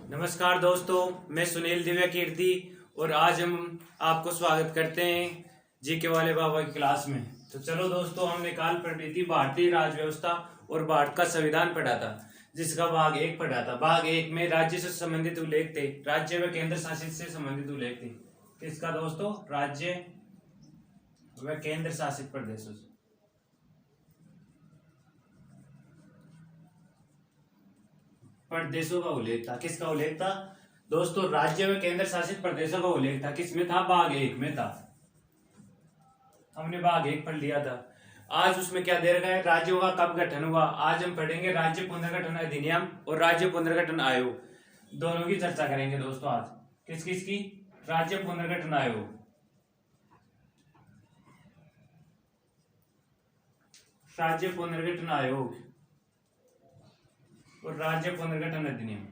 नमस्कार दोस्तों, मैं सुनील दिव्या कीर्ति और आज हम आपको स्वागत करते हैं जीके वाले बाबा की क्लास में। तो चलो दोस्तों, हमने काल पढ़ी थी भारतीय राज व्यवस्था और भारत का संविधान पढ़ा था, जिसका भाग एक पढ़ा था। भाग एक में राज्य से संबंधित उल्लेख थे, राज्य व केंद्र शासित से संबंधित उल्लेख थे। किसका दोस्तों? राज्य व केंद्र शासित प्रदेशों से। प्रदेशों का उल्लेख था। किसका उल्लेख था दोस्तों? राज्य व केंद्र शासित प्रदेशों का उल्लेख था। किसमें था? भाग एक में था। हमने भाग एक पढ़ लिया था। आज उसमें क्या दे रखा है? राज्यों का कब गठन हुआ। आज हम पढ़ेंगे राज्य पुनर्गठन अधिनियम और राज्य पुनर्गठन आयोग, दोनों की चर्चा करेंगे दोस्तों आज। किस किस की? राज्य पुनर्गठन आयोग, राज्य पुनर्गठन आयोग और राज्य पुनर्गठन अधिनियम।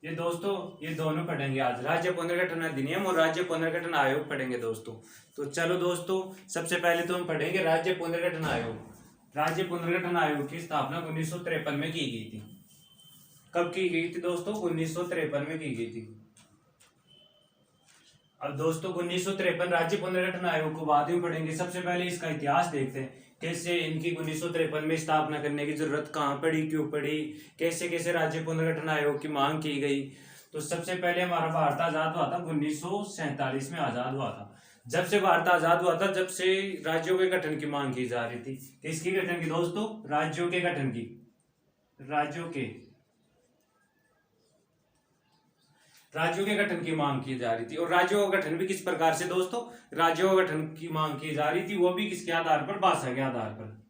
ये दोस्तों, ये दोनों पढ़ेंगे आज। राज्य पुनर्गठन अधिनियम और राज्य पुनर्गठन आयोग पढ़ेंगे दोस्तों। तो चलो दोस्तों, सबसे पहले तो हम पढ़ेंगे राज्य पुनर्गठन आयोग। राज्य पुनर्गठन आयोग की स्थापना 1953 में की गई थी। कब की गई थी दोस्तों? 1953 में की गई थी। अब दोस्तों 1953 राज्य पुनर्गठन आयोग को बाद में पढ़ेंगे। सबसे पहले इसका इतिहास देखते हैं, कैसे इनकी 1953 में स्थापना करने की जरूरत कहाँ पड़ी, क्यों पड़ी, कैसे कैसे राज्य पुनर्गठन आयोग की मांग की गई। तो सबसे पहले हमारा भारत आजाद हुआ था 1947 में आजाद हुआ था। जब से भारत आजाद हुआ था, जब से राज्यों के गठन की मांग की जा रही थी। किसकी गठन की दोस्तों? राज्यों के गठन की। राज्यों के गठन की मांग की जा रही थी। और राज्यों का गठन भी किस प्रकार से दोस्तों? राज्यों का गठन की मांग की जा रही थी, वो भी किसके आधार पर? भाषा के आधार पर।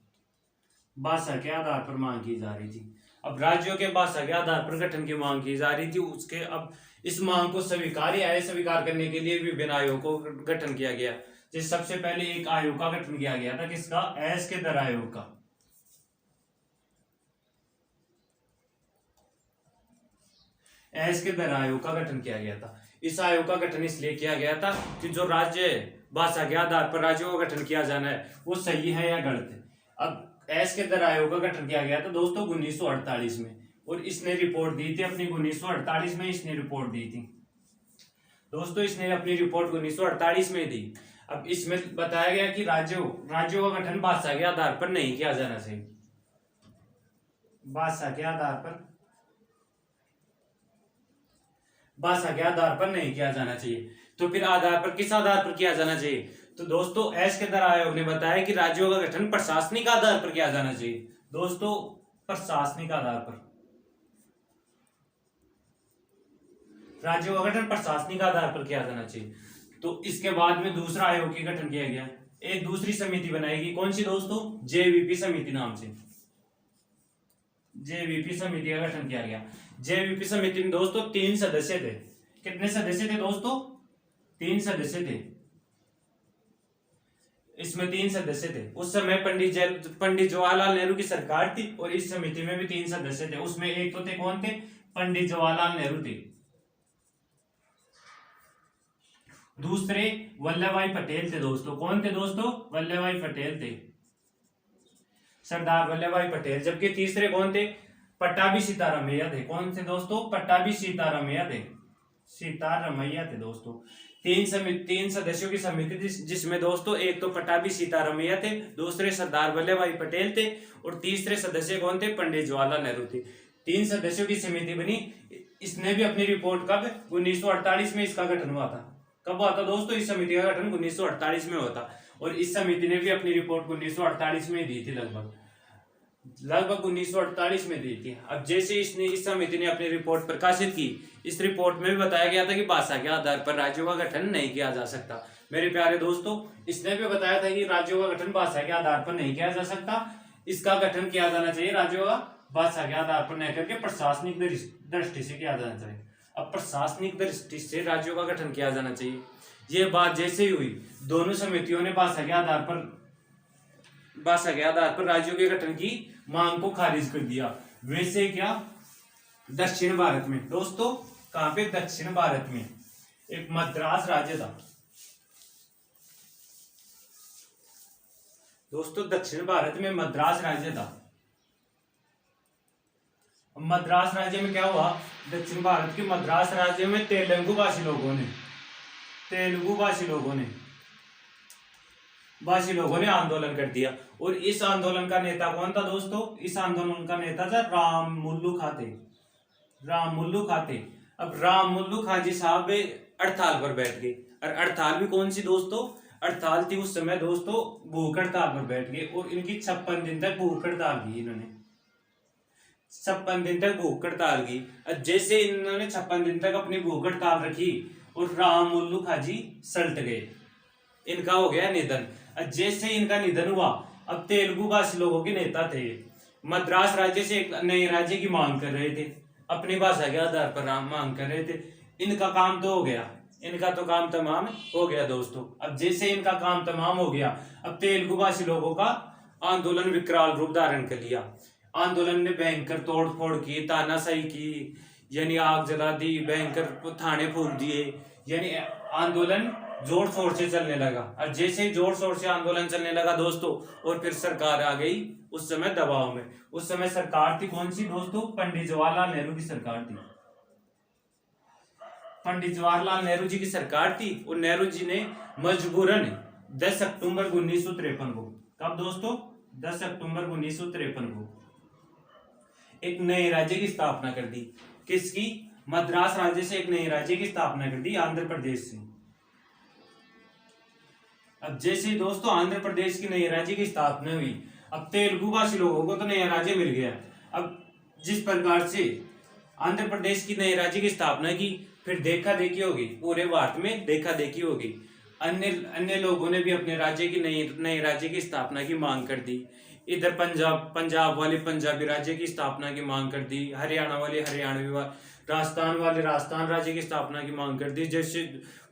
भाषा के आधार पर मांग की जा रही थी। अब राज्यों के भाषा के आधार पर गठन की मांग की जा रही थी। उसके अब इस मांग को स्वीकार या अस्वीकार करने के लिए विभिन्न आयोगों का गठन किया गया। जिस सबसे पहले एक आयोग का गठन किया गया था। किसका? एस्केदर आयोग का। एस्केदर आयोग का गठन किया गया था। इस आयोग का गठन इसलिए किया गया था कि जो राज्य भाषा के आधार पर राज्यों का गठन किया जाना है, वो सही है या गलत है। अब एस्केदर आयोग का गठन किया गया था दोस्तों 1948 में, और इसने रिपोर्ट दी थी अपनी 1948 में। इसने रिपोर्ट दी थी दोस्तों, इसने अपनी रिपोर्ट 1948 में दी। अब इसमें बताया गया कि राज्यों का गठन भाषा के आधार पर नहीं किया जाना चाहिए। भाषा के आधार पर नहीं किया जाना चाहिए। तो फिर आधार पर किस आधार पर किया जाना चाहिए? तो दोस्तों एस्केदर आयोग ने बताया कि राज्यों का गठन प्रशासनिक आधार पर किया जाना चाहिए। दोस्तों प्रशासनिक आधार पर, राज्यों का गठन प्रशासनिक आधार पर किया जाना चाहिए। तो इसके बाद में दूसरा आयोग की गठन किया गया। एक दूसरी समिति बनाएगी। कौन सी दोस्तों? जेवीपी समिति नाम से। जेवीपी समिति का गठन किया गया। जेवीपी समिति में दोस्तों 3 सदस्य थे। कितने सदस्य थे दोस्तों? 3 सदस्य थे। इसमें 3 सदस्य थे। उस समय पंडित जवाहरलाल नेहरू की सरकार थी, और इस समिति में भी 3 सदस्य थे। उसमें एक तो थे, कौन थे? पंडित जवाहरलाल नेहरू थे। दूसरे वल्लभ भाई पटेल थे दोस्तों। कौन थे दोस्तों? वल्लभ भाई पटेल थे, सरदार वल्लभ भाई पटेल। जबकि तीसरे कौन थे? पट्टाभी सीतारामैया थे। कौन थे दोस्तों? पट्टाभी सीतारामैया थे दोस्तों। तीन सदस्यों की समिति थी, जिसमें दोस्तों एक तो पट्टाभी सीतारामैया थे, दूसरे सरदार वल्लभ भाई पटेल थे, और तीसरे सदस्य कौन थे? पंडित जवाहरलाल नेहरू थे। 3 सदस्यों की समिति बनी। इसने भी अपनी रिपोर्ट कब? 1948 में इसका गठन हुआ था। कब हुआ था दोस्तों? इस समिति का गठन 1948 में हुआ था, और इस समिति ने भी अपनी रिपोर्ट 1948 में दी थी। लगभग 1948 में दी थी। अब जैसे इस समिति ने अपनी रिपोर्ट प्रकाशित की, इस रिपोर्ट में भी बताया गया था कि भाषा के आधार पर राज्यों का गठन नहीं किया जा सकता। मेरे प्यारे दोस्तों, इसने भी बताया था कि राज्यों का गठन भाषा के आधार पर नहीं किया जा सकता। इसका गठन किया जाना चाहिए राज्यों का भाषा के आधार पर नहीं करके प्रशासनिक दृष्टि से किया जाना चाहिए। अब प्रशासनिक दृष्टि से राज्यों का गठन किया जाना चाहिए। ये बात जैसे ही हुई, दोनों समितियों ने भाषा के आधार पर राज्यों के गठन की मांग को खारिज कर दिया। वैसे क्या? दक्षिण भारत में दोस्तों, कहां पे? दक्षिण भारत में एक मद्रास राज्य था दोस्तों। दक्षिण भारत में मद्रास राज्य था। मद्रास राज्य में क्या हुआ, दक्षिण भारत के मद्रास राज्य में तेलुगु भाषी लोगों ने आंदोलन कर दिया। और इस आंदोलन का नेता कौन था दोस्तों, इस आंदोलन का नेता था राममुल्लु खाते। अब राममुल्लु खां जी साहब हड़ताल पर बैठ गए, और हड़ताल भी कौन सी दोस्तों, हड़ताल थी उस समय दोस्तों, भूख हड़ताल पर बैठ गए। और इनकी 56 दिन तक भूख हड़ताल की, इन्होंने 56 दिन तक भूख हड़ताल की। जैसे इन्होंने 56 दिन तक अपनी भूख हड़ताल रखी और राममुल्लु खां जी सल्ट गए, इनका हो गया निधन। जैसे इनका निधन हुआ, अब तेलुगु भाषी लोगों के नेता थे, मद्रास राज्य से एक नए राज्य की मांग कर रहे थे, अपनी भाषा के आधार पर मांग कर रहे थे। इनका काम तो हो गया, इनका तो काम तमाम हो गया दोस्तों। अब जैसे इनका काम तमाम हो गया, अब तेलुगु भाषी लोगों का आंदोलन विकराल रूप धारण कर लिया। आंदोलन ने भयंकर तोड़फोड़ की, तानाशाही की, यानी आग जला दी, भयंकर थाने फूंक दिए, यानी आंदोलन जोर शोर से चलने लगा। और जैसे जोर शोर से आंदोलन चलने लगा दोस्तों, और फिर सरकार आ गई उस समय दबाव में। उस समय सरकार थी कौन सी दोस्तों, पंडित जवाहरलाल नेहरू की सरकार थी, पंडित जवाहरलाल नेहरू जी की सरकार थी। और नेहरू जी ने मजबूरन 10 अक्टूबर 1953 को, कब दोस्तों, 10 अक्टूबर 1953 को एक नए राज्य की स्थापना कर दी। किसकी, मद्रास राज्य से एक नए राज्य की स्थापना कर दी, आंध्र प्रदेश से। अब जैसे दोस्तों आंध्र प्रदेश की नई राज्य की स्थापना हुई, अब तेलुगु भाषी लोगों को तो नया राज्य मिल गया। अब जिस प्रकार से आंध्र प्रदेश की नए राज्य की स्थापना की, फिर देखा देखी होगी, पूरे भारत में देखा देखी होगी, अन्य लोगों ने भी अपने राज्य की नए राज्य की स्थापना की मांग कर दी। इधर पंजाब वाले पंजाबी राज्य की स्थापना की मांग कर दी, हरियाणा वाले हरियाणवी, राजस्थान वाले राजस्थान राज्य की स्थापना की मांग कर दी। जैसे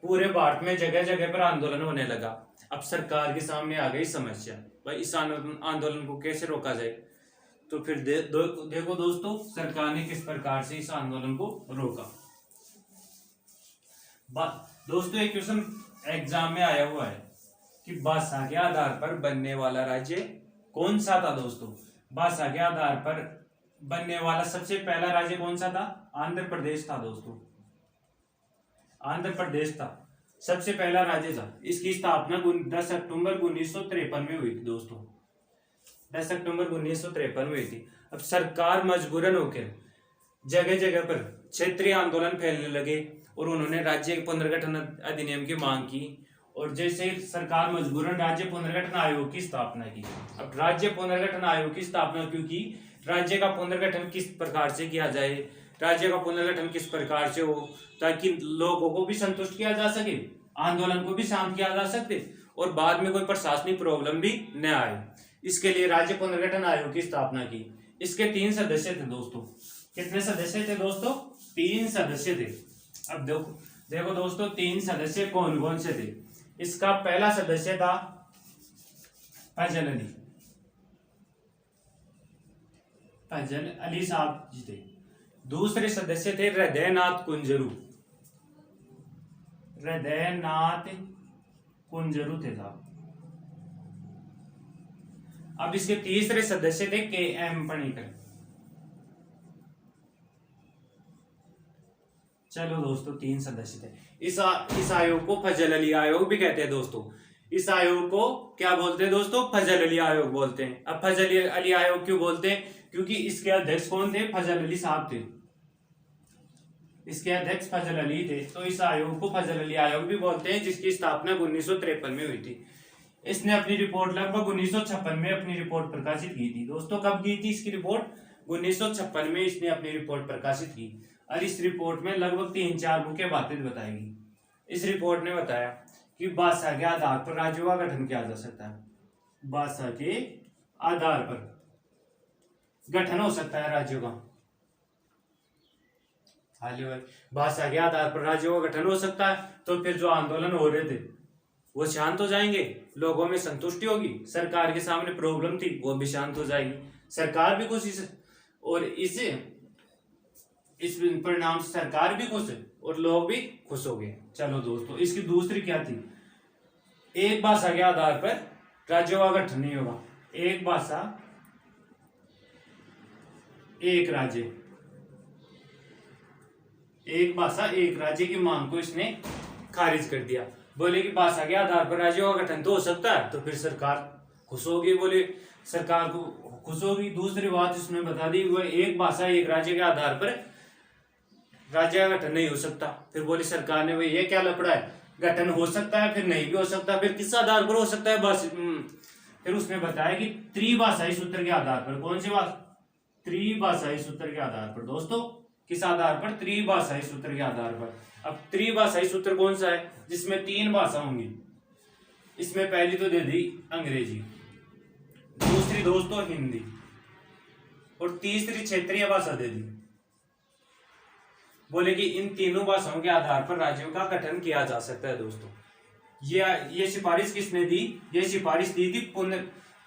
पूरे भारत में जगह जगह पर आंदोलन होने लगा। अब सरकार के सामने आ गई समस्या, भाई इस आंदोलन को कैसे रोका जाए। तो फिर देखो दोस्तों, सरकार ने किस प्रकार से इस आंदोलन को रोका। दोस्तों एक क्वेश्चन एग्जाम में आया हुआ है कि भाषा के आधार पर बनने वाला राज्य कौन सा था दोस्तों, भाषा के आधार पर बनने वाला सबसे पहला राज्य कौन सा था, आंध्र प्रदेश था दोस्तों, आंध्र प्रदेश था, सबसे पहला राज्य था। इसकी स्थापना 10 अक्टूबर 1953 में हुई थी दोस्तों, 10 अक्टूबर 1953 में हुई थी। अब सरकार मजबूरन होकर जगह जगह पर क्षेत्रीय आंदोलन फैलने लगे और उन्होंने राज्य पुनर्गठन अधिनियम की मांग की। और जैसे सरकार मजबूरन राज्य पुनर्गठन आयोग की स्थापना की। अब राज्य पुनर्गठन आयोग की स्थापना क्यों की, राज्य का पुनर्गठन किस प्रकार से किया जाए, राज्य का पुनर्गठन किस प्रकार से हो, ताकि लोगों को भी संतुष्ट किया जा सके, आंदोलन को भी शांत किया जा सके, और बाद में कोई प्रशासनिक प्रॉब्लम भी न आए। इसके लिए राज्य पुनर्गठन आयोग की स्थापना की। इसके 3 सदस्य थे दोस्तों। कितने सदस्य थे दोस्तों, 3 सदस्य थे। अब देखो दोस्तों, 3 सदस्य कौन कौन से थे। इसका पहला सदस्य था फजल अली साहब जी थे। दूसरे सदस्य थे हृदयनाथ कुंजरू थे साहब। अब इसके तीसरे सदस्य थे के.एम. पणिकर। चलो दोस्तों, 3 सदस्य थे। इस आयोग को फजल अली आयोग भी कहते हैं दोस्तों। इस आयोग को क्या बोलते हैं दोस्तों, फजल अली आयोग बोलते हैं। अब फजल अली आयोग क्यों बोलते हैं, क्योंकि इसके अध्यक्ष कौन थे, फजल अली साहब थे। इसके अध्यक्ष फजल अली थे, तो इस आयोग को फजल अली आयोग भी बोलते हैं, जिसकी स्थापना 1953 में हुई थी। इसने अपनी रिपोर्ट लगभग 1956 में अपनी रिपोर्ट प्रकाशित की थी दोस्तों। कब की थी इसकी रिपोर्ट, 1956 में इसने अपनी रिपोर्ट प्रकाशित की। और इस रिपोर्ट में लगभग 3-4 मुख्य बातें बताएगी। इस रिपोर्ट ने बताया कि भाषा के आधार पर राज्यों का गठन किया जा सकता है, भाषा के आधार पर गठन हो सकता है राज्यों का। भाषा के आधार पर राज्यों का गठन हो सकता है, तो फिर जो आंदोलन हो रहे थे वो शांत हो जाएंगे, लोगों में संतुष्टि होगी, सरकार के सामने प्रॉब्लम थी वो भी शांत हो जाएगी, सरकार भी खुश, और इस परिणाम से सरकार भी खुश और लोग भी खुश हो गए। चलो दोस्तों, इसकी दूसरी क्या थी, एक भाषा के आधार पर राज्यों का गठन नहीं होगा, एक भाषा एक राज्य, एक भाषा एक राज्य की मांग को इसने खारिज कर दिया। बोले कि भाषा के आधार पर राज्यों का गठन तो हो सकता है, तो फिर सरकार खुश होगी, बोले सरकार को खुश होगी। दूसरी बात इसमें बता दी, वह एक भाषा एक राज्य के आधार पर राज्य का गठन नहीं हो सकता। फिर बोली सरकार ने, भाई ये क्या लफड़ा है, गठन हो सकता है फिर नहीं भी हो सकता, फिर किस आधार पर हो सकता है बस। फिर उसने बताया कि त्रिभाषाई सूत्र के आधार पर। कौन सी बात? त्रिभाषाई सूत्र के आधार पर दोस्तों। किस आधार पर? त्रिभाषाई सूत्र के आधार पर। अब त्रिभाषाई सूत्र कौन सा है? जिसमें 3 भाषा होंगी। इसमें पहली तो दे दी अंग्रेजी, दूसरी दोस्तों हिंदी, और तीसरी क्षेत्रीय भाषा दे दी। बोले कि इन तीनों भाषाओं के आधार पर राज्यों का गठन किया जा सकता है दोस्तों। ये सिफारिश किसने दी? ये सिफारिश दी थी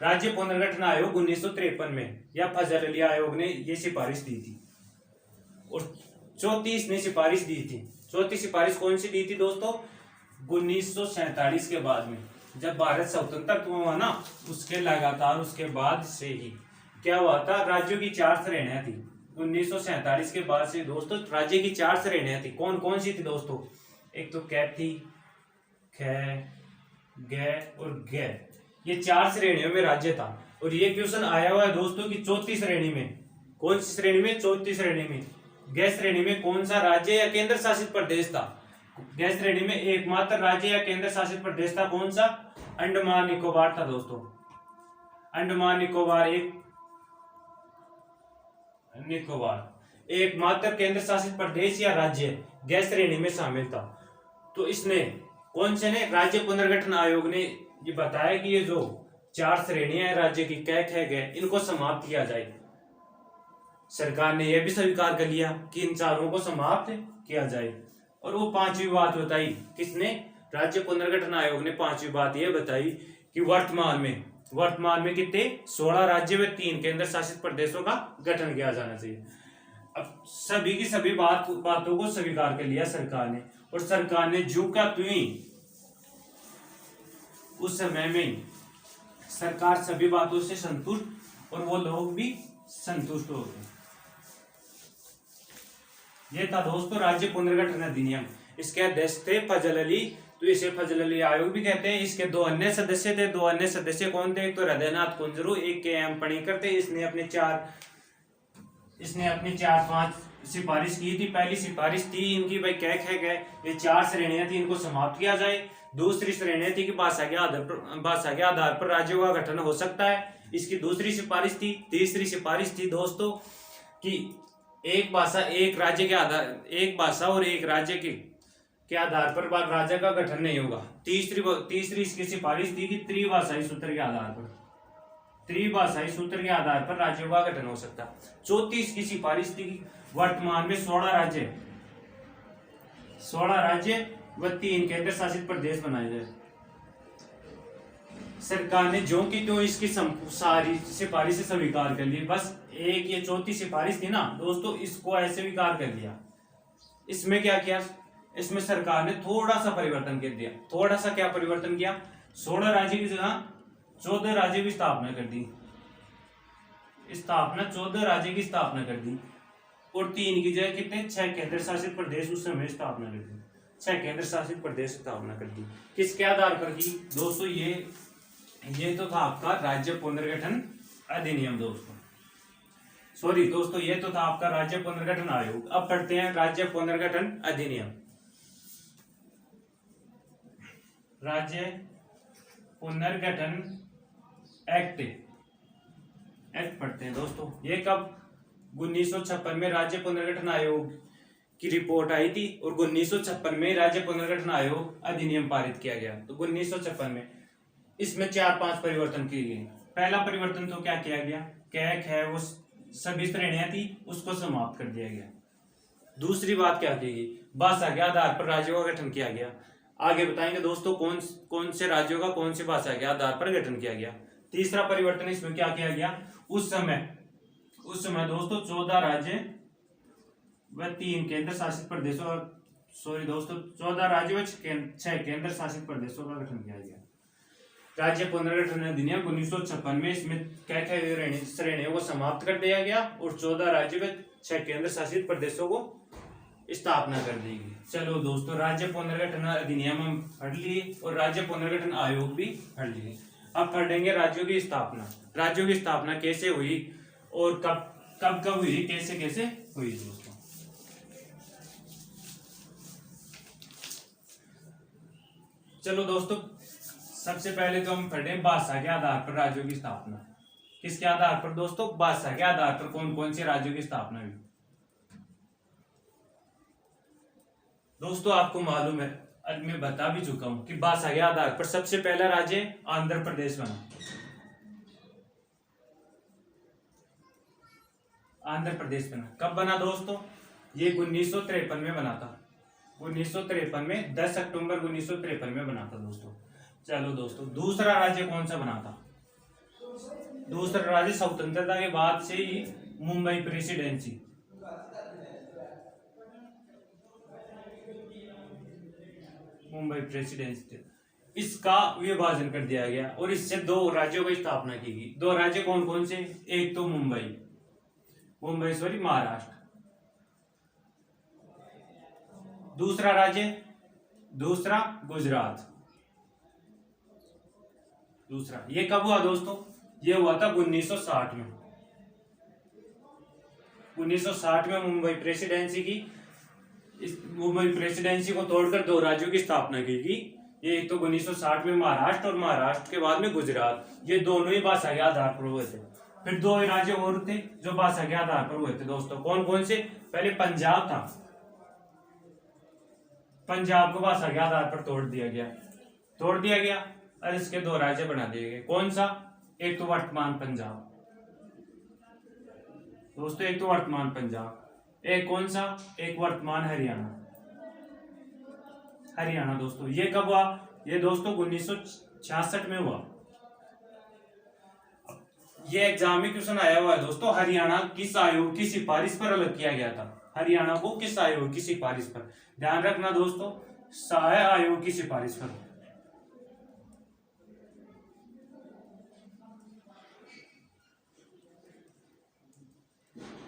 राज्य पुनर्गठन आयोग 1953 में, या फजल अली आयोग ने ये सिफारिश दी थी। और चौथी इसने सिफारिश दी थी। चौथी सिफारिश कौन सी दी थी दोस्तों? 1947 के बाद में, जब भारत स्वतंत्र हुआ ना, उसके लगातार उसके बाद से ही क्या हुआ था, राज्यों की 4 श्रेणियां थी। 1947 के बाद से दोस्तों राज्य की 4 श्रेणियां थी। कौन कौन सी थी दोस्तों? एक तो कैथी, ख, ग और ग। ये 4 श्रेणियों में राज्य था। और ये क्वेश्चन आया हुआ है दोस्तों की चौथी श्रेणी में। कौन सी श्रेणी में? चौथी श्रेणी में। ग श्रेणी में कौन सा राज्य या केंद्र शासित प्रदेश था? ग श्रेणी में एकमात्र राज्य या केंद्र शासित प्रदेश था कौन सा? अंडमान निकोबार था दोस्तों। अंडमान निकोबार एकमात्र केंद्र शासित प्रदेश या राज्य ग श्रेणी में शामिल था। तो इसने कौन से ने? राज्य पुनर्गठन आयोग ने ये बताया कि ये जो 4 श्रेणियां हैं राज्य की, क ख ग, इनको समाप्त किया जाए। सरकार ने यह भी स्वीकार कर लिया कि इन चारों को समाप्त किया जाए। और वो 5वीं बात बताई किसने? राज्य पुनर्गठन आयोग ने 5वीं बात यह बताई कि वर्तमान में कितने? 16 राज्य व 3 केंद्र शासित प्रदेशों का गठन किया जाना चाहिए। अब सभी की सभी बातों को स्वीकार कर लिया सरकार ने, और सरकार ने जू का त्वी उस समय में सरकार सभी बातों से संतुष्ट, और वो लोग भी संतुष्ट हो गए। ये था दोस्तों राज्य पुनर्गठन अधिनियम। इसके अध्यक्ष थे फजल अली, तो इसे फजल अली आयोग भी कहते हैं। इसके 2 अन्य सदस्य थे। 2 अन्य सदस्य कौन थे? एक तो हृदयनाथ कुंजरू, एक के.एम. पणिकर थे। इसने अपनी 4-5 सिफारिश की थी। पहली सिफारिश थी इनकी, भाई क ख ग, ये 4 श्रेणियां थी, इनको समाप्त किया जाए। दूसरी श्रेणी थी कि भाषा के आधार पर राज्यों का गठन हो सकता है, इसकी दूसरी सिफारिश थी। तीसरी सिफारिश थी दोस्तों कि एक भाषा और एक राज्य के आधार पर राज्य का गठन नहीं होगा। तीसरी इसकी सिफारिश थी कि त्रिभाषाई सूत्र के आधार पर राज्यों का गठन हो सकता। चौथी इसकी सिफारिश थी कि वर्तमान में 16 राज्य व 3 केंद्र शासित प्रदेश बनाए जाए। सरकार ने जो की तो इसकी सारी सिफारिश से स्वीकार कर ली। बस एक ये चौथी सिफारिश थी ना दोस्तों, इसको ऐसे स्वीकार कर लिया। इसमें क्या किया? इसमें सरकार ने थोड़ा सा परिवर्तन कर दिया। थोड़ा सा क्या परिवर्तन किया? 16 राज्य की जगह 14 राज्य की स्थापना कर दी। 14 राज्य की स्थापना कर दी, और 3 की जगह कितने? 6 केंद्र शासित प्रदेश उस समय स्थापना कर दी। 6 केंद्र शासित प्रदेश स्थापना कर दी। किसके आधार पर की दोस्तों? ये तो था आपका राज्य पुनर्गठन अधिनियम दोस्तों। सॉरी दोस्तों, ये तो था आपका राज्य पुनर्गठन आयोग। अब पढ़ते हैं राज्य पुनर्गठन अधिनियम। राज्य पुनर्गठन एक्ट पढ़ते हैं दोस्तों। ये कब? 1956 में राज्य पुनर्गठन आयोग की रिपोर्ट आई थी, और 1956 में राज्य पुनर्गठन आयोग अधिनियम पारित किया गया। तो 1956 में इसमें 4-5 परिवर्तन किए गए। पहला परिवर्तन तो क्या किया गया? क ख वो सभी श्रेणियां थी, उसको समाप्त कर दिया गया। दूसरी बात क्या की गई? भाषा के आधार पर राज्यों का गठन किया गया। आगे बताएंगे दोस्तों कौन से राज्यों का कौन सी भाषा के आधार पर गठन किया गया। तीसरा परिवर्तन इसमें क्या किया गया? उस समय दोस्तों 14 राज्य व 3 केंद्र शासित प्रदेशों 14 राज्य व 6 केंद्र शासित प्रदेशों का गठन किया गया। राज्य पुनर्गठन अधिनियम 1956 में इसमें क्या श्रेणियों को समाप्त कर दिया गया, और 14 राज्य व 6 केंद्र शासित प्रदेशों को स्थापना कर दी गई। चलो दोस्तों, राज्य पुनर्गठन अधिनियम हम पढ़ लिए और राज्य पुनर्गठन आयोग भी पढ़ लिए। अब पढ़ेंगे राज्यों की स्थापना। राज्यों की स्थापना कैसे हुई और कब कब कब हुई, कैसे कैसे हुई दोस्तों। चलो दोस्तों, सबसे पहले तो हम पढ़े भाषा के आधार पर राज्यों की स्थापना। किसके आधार पर दोस्तों? भाषा के आधार पर कौन कौन से राज्यों की स्थापना हुई। दोस्तों आपको मालूम है, आज मैं बता भी चुका हूं कि भाषा के आधार पर सबसे पहला राज्य आंध्र प्रदेश बना। आंध्र प्रदेश बना कब बना दोस्तों? ये 1953 में बना था। 1953 में 10 अक्टूबर 1953 में बना था दोस्तों। चलो दोस्तों, दूसरा राज्य कौन सा बना था? दूसरा राज्य स्वतंत्रता के बाद से ही मुंबई प्रेसिडेंसी। मुंबई प्रेसिडेंसी, इसका विभाजन कर दिया गया और इससे दो राज्यों की स्थापना की गई। दो राज्य कौन कौन से? एक तो मुंबई महाराष्ट्र। दूसरा राज्य, दूसरा गुजरात। दूसरा ये कब हुआ दोस्तों? ये हुआ था 1960 में। 1960 में मुंबई प्रेसिडेंसी की, इस मुंबई प्रेसिडेंसी को तोड़कर दो राज्यों की स्थापना की गई। ये एक तो 1960 में महाराष्ट्र और महाराष्ट्र के बाद में गुजरात। ये दोनों ही भाषा के आधार पर हुए थे। फिर दो राज्य और थे जो भाषा के आधार पर हुए थे दोस्तों। कौन कौन से? पहले पंजाब था। पंजाब को भाषा के आधार पर तोड़ दिया गया और इसके दो राज्य बना दिए गए। कौन सा? एक तो वर्तमान पंजाब दोस्तों, एक तो वर्तमान पंजाब। एक कौन सा? एक वर्तमान हरियाणा दोस्तों। ये कब हुआ? ये दोस्तों 1966 में हुआ। ये एग्जाम में क्वेश्चन आया हुआ है दोस्तों, हरियाणा किस आयोग की सिफारिश पर अलग किया गया था? हरियाणा को किस आयोग की सिफारिश पर? ध्यान रखना दोस्तों, सहाय आयोग की सिफारिश पर।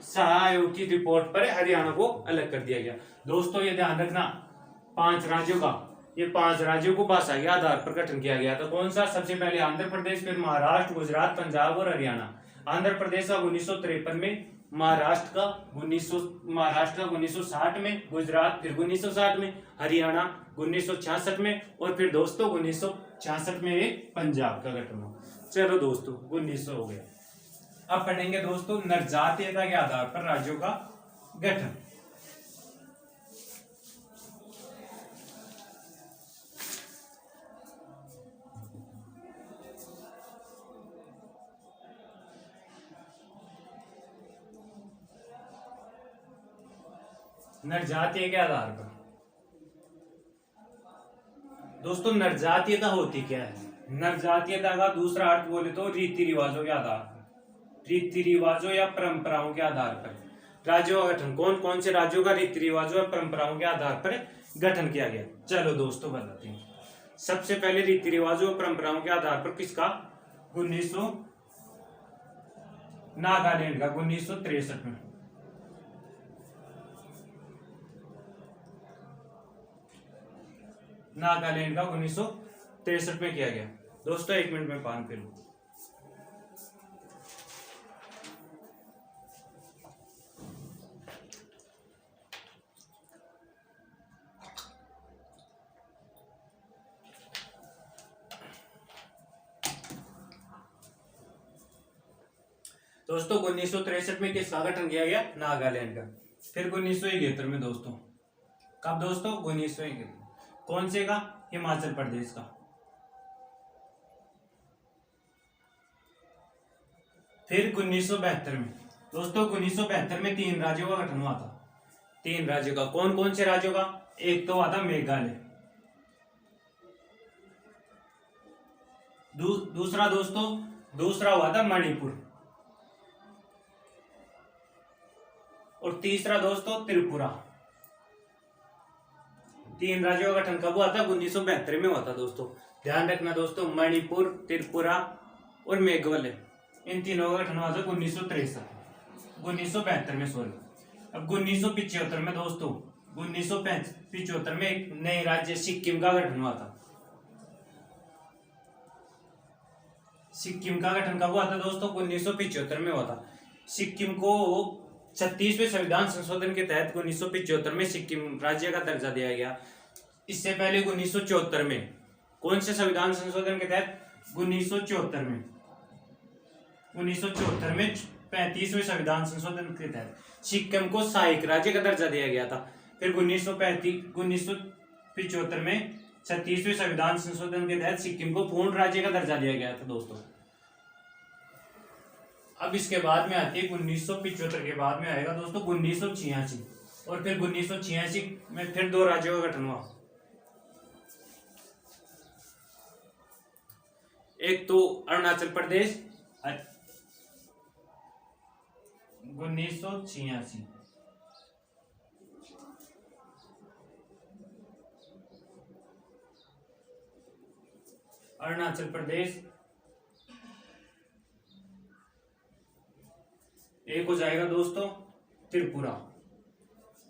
सहाय आयोग की रिपोर्ट पर हरियाणा को अलग कर दिया गया दोस्तों। ये ध्यान रखना, 5 राज्यों का, ये 5 राज्यों को भाषा के आधार पर गठन किया गया था। कौन सा? सबसे पहले आंध्र प्रदेश, फिर महाराष्ट्र, गुजरात, पंजाब और हरियाणा। आंध्र प्रदेश का 1953 में, महाराष्ट्र का 1960 में, गुजरात फिर 1960 में, हरियाणा 1966 में और फिर दोस्तों 1966 में एक पंजाब का गठन हुआ। चलो दोस्तों, 1900 हो गया। अब पढ़ेंगे दोस्तों नरजातीयता के आधार पर राज्यों का गठन। नरजातीय के आधार पर दोस्तों, नरजातीयता होती क्या है? नरजातीयता का दूसरा अर्थ बोले तो रीति रिवाजों के आधार पर, रीति रिवाजों या परंपराओं के आधार पर राज्यों का गठन। कौन कौन से राज्यों का रीति रिवाजों या परंपराओं के आधार पर गठन किया गया? चलो दोस्तों बताते हैं। सबसे पहले रीति रिवाजों और परंपराओं के आधार पर किसका? 1900 नागालैंड का 1963 में। नागालैंड का 1963 में किया गया दोस्तों। 1 मिनट में पान पी लूं। दोस्तों 1963 में किसका गठन किया गया? नागालैंड का। फिर 1971 में दोस्तों, कब दोस्तों? 1971। कौन से का? हिमाचल प्रदेश का। फिर 1972 में दोस्तों, 1972 में 3 राज्यों का गठन हुआ था। 3 राज्यों का। कौन कौन से राज्यों का? एक तो हुआ था मेघालय, दूसरा दोस्तों, दूसरा हुआ था मणिपुर और तीसरा दोस्तों त्रिपुरा। 3 राज्यों का गठन कब हुआ था? 1972 में हुआ था दोस्तों। ध्यान रखना दोस्तों, मणिपुर, त्रिपुरा और मेघालय, इन तीनों का गठन हुआ था 1973 1972 में, सॉरी। अब 1975 में दोस्तों, 1975 में एक नए राज्य सिक्किम का गठन हुआ था। सिक्किम का गठन कब हुआ था दोस्तों? 1975 में हुआ था। सिक्किम को 36वें संविधान संशोधन के तहत 1975 में सिक्किम राज्य का दर्जा दिया गया। इससे पहले 1974 में कौन से संविधान संशोधन के तहत? 1974 में 35वें संविधान संशोधन के तहत सिक्किम को सहायक राज्य का दर्जा दिया गया था। फिर 1975 में 36वें संविधान संशोधन के तहत सिक्किम को पूर्ण राज्य का दर्जा दिया गया था दोस्तों। अब इसके बाद में आती है 1975 के बाद में आएगा दोस्तों 1986, और फिर 1986 में फिर 2 राज्यों का गठन हुआ। एक तो अरुणाचल प्रदेश 1986, अरुणाचल प्रदेश। एक हो जाएगा दोस्तों त्रिपुरा,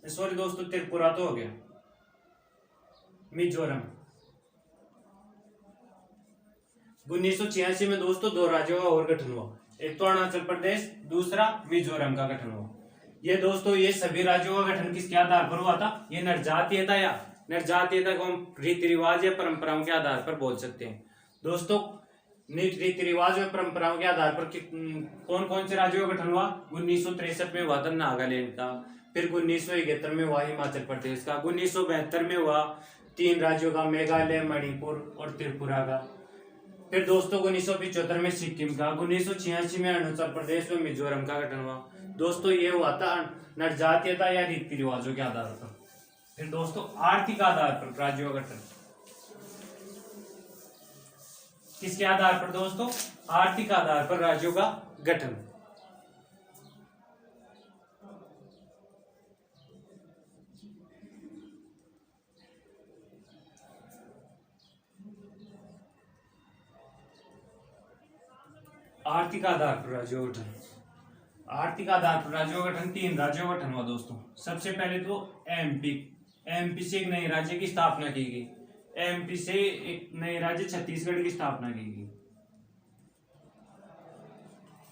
सॉरी दोस्तों त्रिपुरा तो हो गया, मिजोरम। 1986 में दोस्तों 2 राज्यों का और गठन हुआ, एक तो अरुणाचल प्रदेश, दूसरा मिजोरम का गठन हुआ। ये दोस्तों ये सभी राज्यों का गठन किसके आधार पर हुआ था? ये निर्जातीयता को हम रीति रिवाज या परंपराओं के आधार पर बोल सकते हैं दोस्तों। रीति रिवाज और परंपराओं के आधार पर कौन कौन से राज्यों का गठन हुआ? 1963 में हुआ था नागालैंड का, फिर 1971 में हुआ हिमाचल प्रदेश का, 1972 में हुआ 3 राज्यों का, मेघालय, मणिपुर और त्रिपुरा का। फिर दोस्तों 1975 में सिक्किम का, 1986 में अरुणाचल प्रदेश में मिजोरम का गठन हुआ। दोस्तों ये हुआ था निर्जातीयता या रीति रिवाजों के आधार पर। फिर दोस्तों आर्थिक आधार पर राज्यों का गठन, किसके आधार पर दोस्तों? आर्थिक आधार पर राज्यों का गठन। आर्थिक आधार पर राज्यों का गठन, आर्थिक आधार पर राज्यों का गठन 3 राज्यों का गठन हुआ दोस्तों। सबसे पहले तो एमपी से एक नए राज्य की स्थापना की गई। एमपी से एक नए राज्य छत्तीसगढ़ की स्थापना की गई।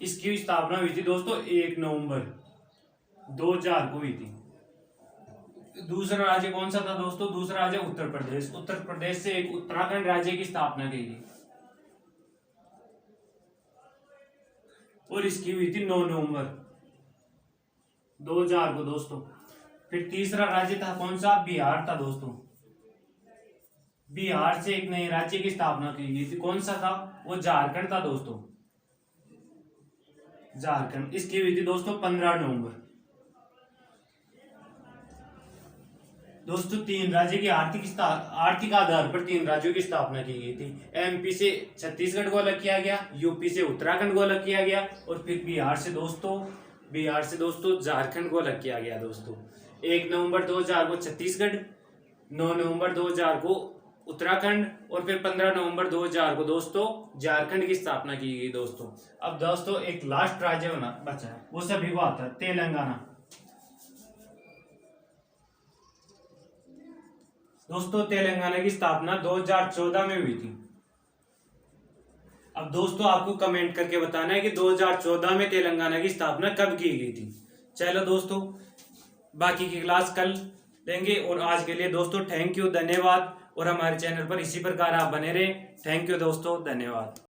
इसकी स्थापना हुई थी दोस्तों 1 नवंबर 2000 को हुई थी। दूसरा राज्य कौन सा था दोस्तों? दूसरा राज्य उत्तर प्रदेश। उत्तर प्रदेश से एक उत्तराखंड राज्य की स्थापना की गई और इसकी हुई थी 9 नवंबर 2000 को दोस्तों। फिर तीसरा राज्य था कौन सा? बिहार था दोस्तों। बिहार से एक नए राज्य की स्थापना की गई थी, कौन सा था? वो झारखंड था दोस्तों, झारखंड। इसकी हुई थी दोस्तों 15 नवंबर। दोस्तों 3 राज्य की आर्थिक आधार पर 3 राज्यों की स्थापना की गई थी। एमपी से छत्तीसगढ़ को अलग किया गया, यूपी से उत्तराखंड को अलग किया गया और फिर बिहार से दोस्तों झारखंड को अलग किया गया दोस्तों। 1 नवंबर 2000 को छत्तीसगढ़, 9 नवंबर 2000 को उत्तराखंड और फिर 15 नवंबर 2000 को दोस्तों झारखंड की स्थापना की गई दोस्तों। अब दोस्तों एक लास्ट राज्य होना बचा है, वो सभी को आता है, तेलंगाना। दोस्तों तेलंगाना की स्थापना 2014 में हुई थी। अब दोस्तों आपको कमेंट करके बताना है कि 2014 में तेलंगाना की स्थापना कब की गई थी। चलो दोस्तों बाकी की क्लास कल लेंगे और आज के लिए दोस्तों थैंक यू, धन्यवाद। और हमारे चैनल पर इसी प्रकार आप बने रहें। थैंक यू दोस्तों, धन्यवाद।